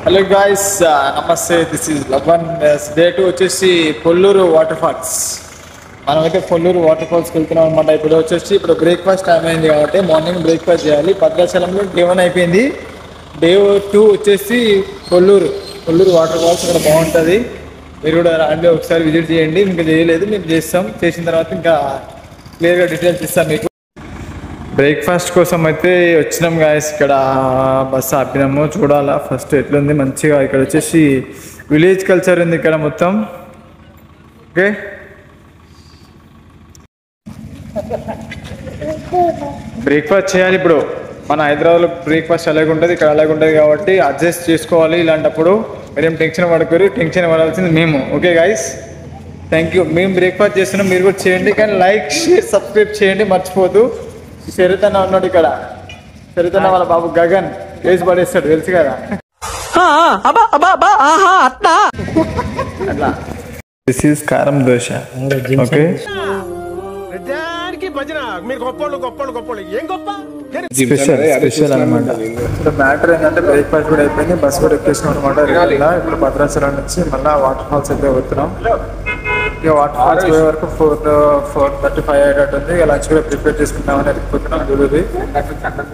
Hello guys, నమస్తే. This is Lavan. Day 2 వచ్చేసి Polluru water falls. మనమైతే పొల్లూరు వాటర్ ఫాల్స్కి వెళ్తున్నాం అనమాట. ఇప్పుడు బ్రేక్ఫాస్ట్ టైం అయింది కాబట్టి మార్నింగ్ బ్రేక్ఫాస్ట్ చేయాలి. భద్రాచలంలో డే 1 అయిపోయింది. డే 2 వచ్చేసి పొల్లూరు వాటర్ ఫాల్స్. ఇక్కడ బాగుంటుంది, మీరు కూడా రండి ఒకసారి విజిట్ చేయండి. ఇంకా చేయలేదు, మేము చేస్తాం. చేసిన తర్వాత ఇంకా క్లియర్గా డీటెయిల్స్ ఇస్తాం మీకు. బ్రేక్ఫాస్ట్ కోసం అయితే వచ్చినాం గాయస్. ఇక్కడ బస్సు ఆపినాము, చూడాలా ఫస్ట్ ఎట్లుంది మంచిగా. ఇక్కడ వచ్చేసి విలేజ్ కల్చర్ ఉంది ఇక్కడ మొత్తం. ఓకే, బ్రేక్ఫాస్ట్ చేయాలి ఇప్పుడు. మన హైదరాబాద్లో బ్రేక్ఫాస్ట్ అలాగే ఉంటుంది, ఇక్కడ అలాగే ఉంటుంది కాబట్టి అడ్జస్ట్ చేసుకోవాలి. ఇలాంటప్పుడు మీరేం టెన్షన్ పడకూరు, టెన్షన్ పడాల్సింది మేము. Okay guys, thank you. మేము బ్రేక్ఫాస్ట్ చేస్తున్నాం, మీరు కూడా చేయండి. కానీ లైక్, షేర్, సబ్స్క్రైబ్ చేయండి మర్చిపోదు. చరితన్న ఉన్నాడు ఇక్కడ. చరితన్న వాళ్ళ బాబు గగన్ వేసి పడేస్తాడు, తెలుసు కదా. అట్లా దిస్ ఈస్ కారం దోశ. ఓకే, స్పెషల్ అనమాట. ఇప్పుడు మ్యాటర్ ఏంటంటే బ్రేక్ఫాస్ట్ కూడా అయిపోయింది, బస్ కూడా ఎక్కేసినాం అనమాట. ఇప్పుడు భద్రాచలం నుంచి మళ్ళీ వాటర్ ఫాల్స్ అయితే పోతున్నాం. ఇక వాటర్ ఫాల్స్ పోయే వరకు 4:35 అయ్యేటట్టుంది. ఇక లంచ్ కూడా ప్రిపేర్ చేసుకుంటామని వెళ్ళిపోతున్నాం. జూలూరి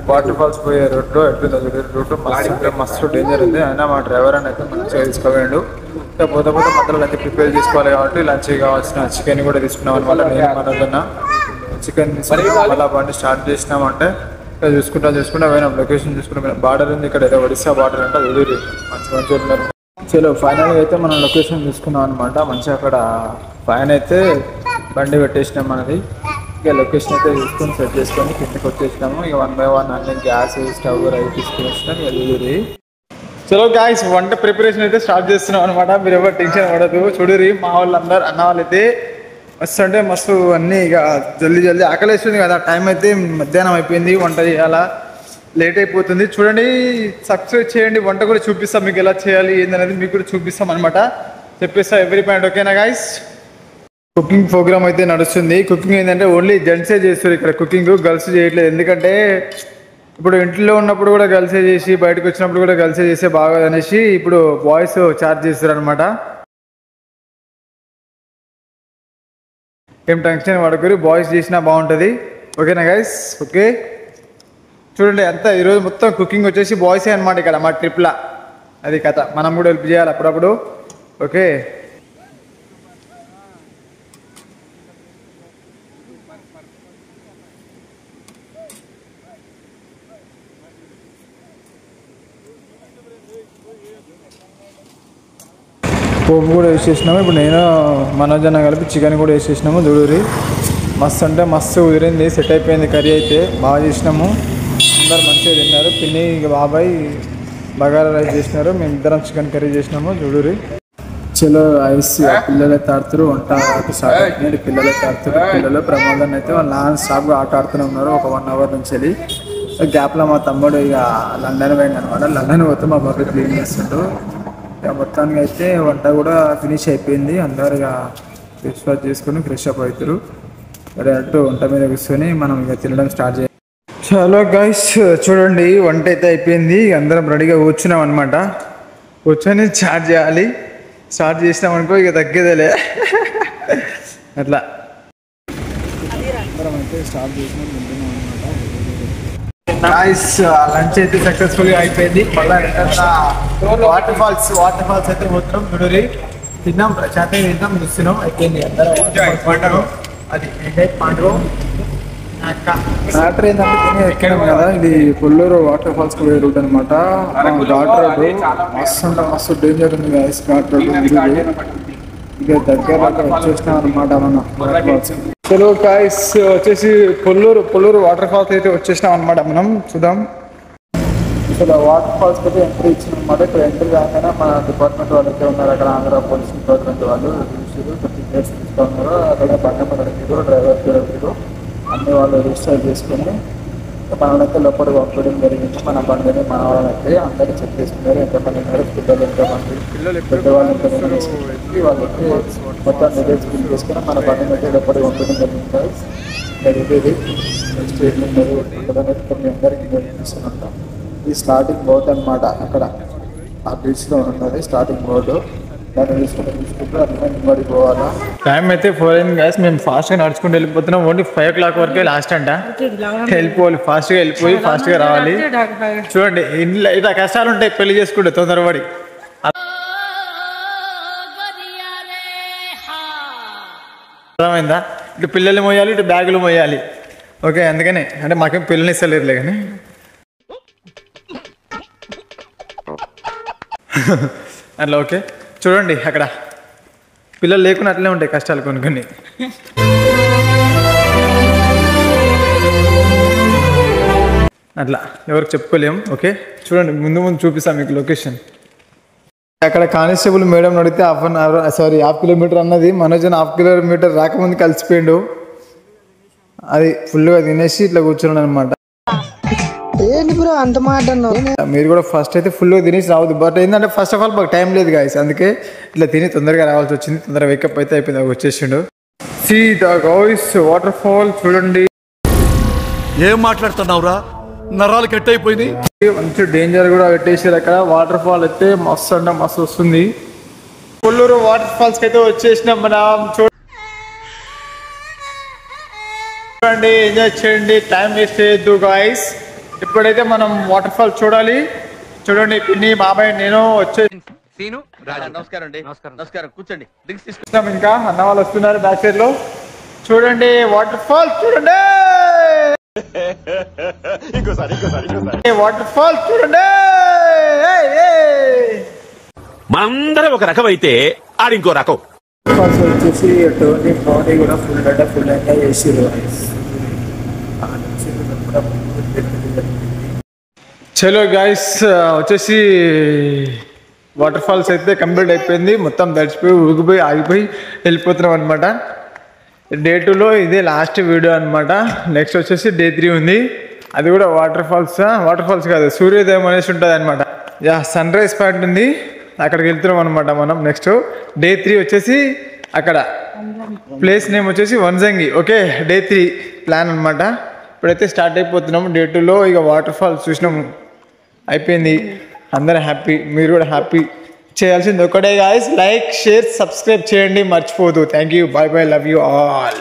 వాటర్ ఫాల్స్ పోయే రోడ్డు ఎట్లుందో జూలూరి రోడ్డు మస్తు డేంజర్ ఉంది. అయినా మా డ్రైవర్ అని అయితే మంచిగా తీసుకోవేయండు. ఇక పోతే మధ్యలో లంచ్ ప్రిపేర్ చేసుకోవాలి కాబట్టి లంచ్ కావాల్సిన చికెన్ కూడా తీసుకున్నాం అనమాట. నేను మనకున్నా చికెన్ తీసుకుని మళ్ళీ బండి స్టార్ట్ చేసినామంటే ఇక్కడ చూసుకుంటా పోయినాం. లొకేషన్ చూసుకుంటా బార్డర్ ఉంది ఇక్కడ, ఏదో ఒడిస్సా బార్డర్ అంటే జూలూరి. మంచిగా ఉన్నారు. చలో ఫైనల్గా అయితే మనం లొకేషన్ తీసుకున్నాం అనమాట. మంచిగా అక్కడ పైన అయితే బండి పెట్టేసినాం మనది. ఇక లొకేషన్ అయితే తీసుకొని సెట్ చేసుకొని కిందకి వచ్చేసినాము. ఇక 1 by 1 అన్ని గ్యాస్, స్టవ్ అవి తీసుకుని వచ్చినాం. వెళ్ళి చలో గాయస్, వంట ప్రిపరేషన్ అయితే స్టార్ట్ చేస్తున్నాం అనమాట. మీరు ఎవరు టెన్షన్ పడదు. చూడురి మా వాళ్ళందరూ అన్న వాళ్ళైతే మస్తు అంటే మస్తు అన్నీ. ఇక జల్దీ ఆకలేస్తుంది కదా, టైం అయితే మధ్యాహ్నం అయిపోయింది. వంట చేయాలా, లేట్ అయిపోతుంది. చూడండి, సబ్స్క్రైబ్ చేయండి. వంట కూడా చూపిస్తాం మీకు, ఎలా చేయాలి ఏందనేది మీకు కూడా చూపిస్తాం అనమాట. చెప్పేస్తా ఎవ్రీ పాయింట్. ఓకేనా గాయస్? కుకింగ్ ప్రోగ్రామ్ అయితే నడుస్తుంది. కుకింగ్ ఏంటంటే ఓన్లీ జెంట్సే చేస్తారు ఇక్కడ కుకింగ్, గర్ల్స్ చేయట్లేదు. ఎందుకంటే ఇప్పుడు ఇంట్లో ఉన్నప్పుడు కూడా గర్ల్సే చేసి, బయటకు వచ్చినప్పుడు కూడా గర్ల్సే చేస్తే బాగోదనేసి ఇప్పుడు బాయ్స్ చార్జ్ చేస్తారు అనమాట. ఏం టెన్షన్ పడకూరి, బాయ్స్ చేసినా బాగుంటుంది. ఓకేనా గైస్? ఓకే, చూడండి అంతా ఈరోజు మొత్తం కుకింగ్ వచ్చేసి బాయ్సే అనమాట ఇక్కడ మా ట్రిప్లా. అది కథ, మనం కూడా హెల్ప్ చేయాలి అప్పుడప్పుడు. ఓకే, పోపు కూడా వేసేసినాము. ఇప్పుడు నేను మనోజ్ అన్న కలిపి చికెన్ కూడా వేసేసినాము. దూడూరి మస్తు అంటే మస్తు కుదిరింది, సెట్ అయిపోయింది. కర్రీ అయితే బాగా చేసినాము, అందరు మంచిగా తిన్నారు. పిన్ని బాబాయ్ బగారా రైస్ చేసినారు, మేము ఇద్దరం చికెన్ కర్రీ చేసినాము. దూడూరి చలో ఐస్ పిల్లలే తాడుతారు, వంట స్టార్ట్ అవుతుంది. పిల్లలే తాడుతారు. పిల్లలు ప్రమాదం అయితే వాళ్ళు నాన్ స్టాప్గా ఆట ఆడుతూనే ఉన్నారు ఒక 1 hour నుంచి వెళ్ళి. గ్యాప్లో మా తమ్ముడు ఇక లండన్ పోయింది అనమాట. లండన్ పోతే మా బాబు క్లీన్ చేస్తుండ్రు. ఇక మొత్తానికి అయితే వంట కూడా ఫినిష్ అయిపోయింది. అందరు ఇక ఫేస్ వాష్ చేసుకుని ఫ్రెష్ అప్ అవుతారు. డైరెక్ట్ వంట మీద కూర్చొని మనం ఇక తినడం స్టార్ట్ చేయాలి. చలో గైస్, చూడండి వంట అయితే అయిపోయింది. అందరం రెడీగా కూర్చున్నాం అనమాట. కూర్చొని స్టార్ట్ చేయాలి. స్టార్ట్ చేసినాం అనుకో ఇక తగ్గేదేలే అట్లా. అందరం అయితే స్టార్ట్ చేసినాం, తింటున్నాం అనమాట. నైస్, లంచ్ అయితే సక్సెస్ఫుల్గా అయిపోయింది. మళ్ళీ వాటర్ ఫాల్స్ అయితే పోతున్నాం. చూడరి తిన్నాం, ప్రశాంతంగా తిన్నాం, చూస్తున్నాం. అయిపోయింది అందరూ. అది పాండ్రో మ్యాటర్ ఏంటంటే ఎక్కడం కదా. ఇది కొల్లూరు వాటర్ ఫాల్స్ పోయే రూట్ అనమాట. ఘాట్ రోడ్ మస్తు అంటే మస్తు డేంజర్ ఉంది గైస్. ఘాట్ రోడ్ ఇక దగ్గర వచ్చేసినాం అనమాట మనం వాటర్ ఫాల్స్. చలో గైస్, వచ్చేసి పొల్లూరు వాటర్ ఫాల్స్ అయితే వచ్చేసినాం అనమాట. మనం చూద్దాం. ఇక్కడ వాటర్ ఫాల్స్ అయితే ఎంట్రీ ఇచ్చినాం అనమాట. ఇక్కడ ఎంట్రీ కాగానే మన డిపార్ట్మెంట్ వాళ్ళు అయితే ఉన్నారు. అక్కడ ఆంధ్ర పోలీస్ డిపార్ట్మెంట్ వాళ్ళు చూసారు, 50 ప్లేట్స్ తీసుకున్నారు. అక్కడ బండి అడిగారు, డ్రైవర్ పేరు అడిగారు, అన్ని వాళ్ళు రిజిస్టర్ చేసుకుని మనమైతే లోపల పంపడం జరిగింది. మన బండిని మన వాళ్ళైతే అందరూ చెక్ చేసుకున్నారు. ఎంతమంది ఉన్నారు, పిల్లలు ఎంతమంది, పెద్దవాళ్ళు ఎంతమంది తీసుకుని వాళ్ళకి మొత్తం డీటెయిల్స్ ఫిల్ చేసుకుని మన బండిని అయితే లోపల పంపడం జరిగింది. స్టేట్మెంట్ అనేది మీ అందరికీ నేర్పిస్తున్నట్టు. ఈ స్టార్టింగ్ బోట్ అనమాట. అక్కడ ఆ బీచ్లో ఉన్నది స్టార్టింగ్ బోర్డు. దాన్ని తీసుకుంటూ అన్నీ పోవాలా. టైం అయితే 4 అయింది గైస్. మేము ఫాస్ట్గా నడుచుకుంటూ వెళ్ళిపోతున్నాం. ఓన్లీ 5 o'clock వరకే లాస్ట్ అంట. వెళ్ళిపోవాలి, ఫాస్ట్గా వెళ్ళిపోయి ఫాస్ట్గా రావాలి. చూడండి ఇట్లా కష్టాలు ఉంటాయి పెళ్లి చేసుకుంటే తొందరపడి. అర్థమైందా? ఇటు పిల్లలు మోయాలి, ఇటు బ్యాగులు మోయాలి. ఓకే, అందుకనే అంటే మాకేం పిల్లలు ఇస్తలేరులే కానీ అట్లా. ఓకే చూడండి అక్కడ పిల్లలు లేకుండా అట్లే ఉంటాయి కష్టాలు కొన్ని కొన్ని. అట్లా ఎవరికి చెప్పుకోలేము. ఓకే చూడండి ముందు ముందు చూపిస్తాం మీకు లొకేషన్. అక్కడ కానిస్టేబుల్ మేడం అడిగితే హాఫ్ కిలోమీటర్ అన్నది. మనోజన్ హాఫ్ కిలోమీటర్ రాకముందు కలిసిపోయిండు. అది ఫుల్గా తినేసి ఇట్లా కూర్చున్నాడు అనమాట. మీరు కూడా ఫస్ట్ అయితే ఫుల్గా తినేసి రావద్దు. బట్ ఏంటంటే ఫస్ట్ ఆఫ్ ఆల్ మాకు టైం లేదు గాయస్, అందుకే ఇట్లా తిని తొందరగా రావాల్సి వచ్చింది. తొందరగా వేకప్ అయితే అయిపోయింది, వచ్చేసిండు. See the guys waterfall చూడండి. ఏం మాట్లాడుతున్నావురా, నరాలు కట్ అయిపోయింది. మంచి డేంజర్ కూడా పెట్టేసారు అక్కడ. వాటర్ ఫాల్ అయితే మస్తు అంటే మస్తు వస్తుంది. కొల్లూరు వాటర్ ఫాల్స్ కి అయితే వచ్చేసినాం మనం. చూడండి, ఎంజాయ్ చేయండి, టైం వేస్ట్ చేయొద్దు గాయస్. ఇప్పుడైతే మనం వాటర్ ఫాల్ చూడాలి. చూడండి పిన్ని బాబాయ్ నేను నమస్కారం కూర్చోండి. ఇంకా అన్న వాళ్ళు వస్తున్నారు బ్యాక్ సైడ్ లో. చూడండి వాటర్ ఫాల్ చూడండి, వాటర్ ఫాల్ చూడండి. మనందరం ఒక రకం అయితే ఆడింకో రకం. ఫాల్స్ వచ్చేసి టోనీ కూడా ఫుల్ ఎంజాయ్ చేసిరు. చలో గాయస్ వచ్చేసి వాటర్ ఫాల్స్ అయితే కంప్లీట్ అయిపోయింది. మొత్తం తడిచిపోయి ఉరిగిపోయి ఆగిపోయి వెళ్ళిపోతున్నాం అనమాట. డే 2లో ఇదే లాస్ట్ వీడియో అనమాట. నెక్స్ట్ వచ్చేసి డే 3 ఉంది. అది కూడా వాటర్ ఫాల్స్ కాదు, సూర్యోదయం అనేసి ఉంటుంది అనమాట. సన్ రైజ్ పాయింట్ ఉంది, అక్కడికి వెళ్తున్నాం అనమాట మనం. నెక్స్ట్ డే 3 వచ్చేసి అక్కడ ప్లేస్ నేమ్ వచ్చేసి వన్జంగి. ఓకే డే 3 ప్లాన్ అనమాట. ఇప్పుడైతే స్టార్ట్ అయిపోతున్నాము. డే 2లో ఇక వాటర్ ఫాల్స్ చూసినాము, అయిపోయింది. అందరూ హ్యాపీ, మీరు కూడా హ్యాపీ. చేయాల్సింది ఒకటే గాయ్స్, లైక్ షేర్ సబ్స్క్రైబ్ చేయండి మర్చిపోదు. Thank you, bye bye, love you all.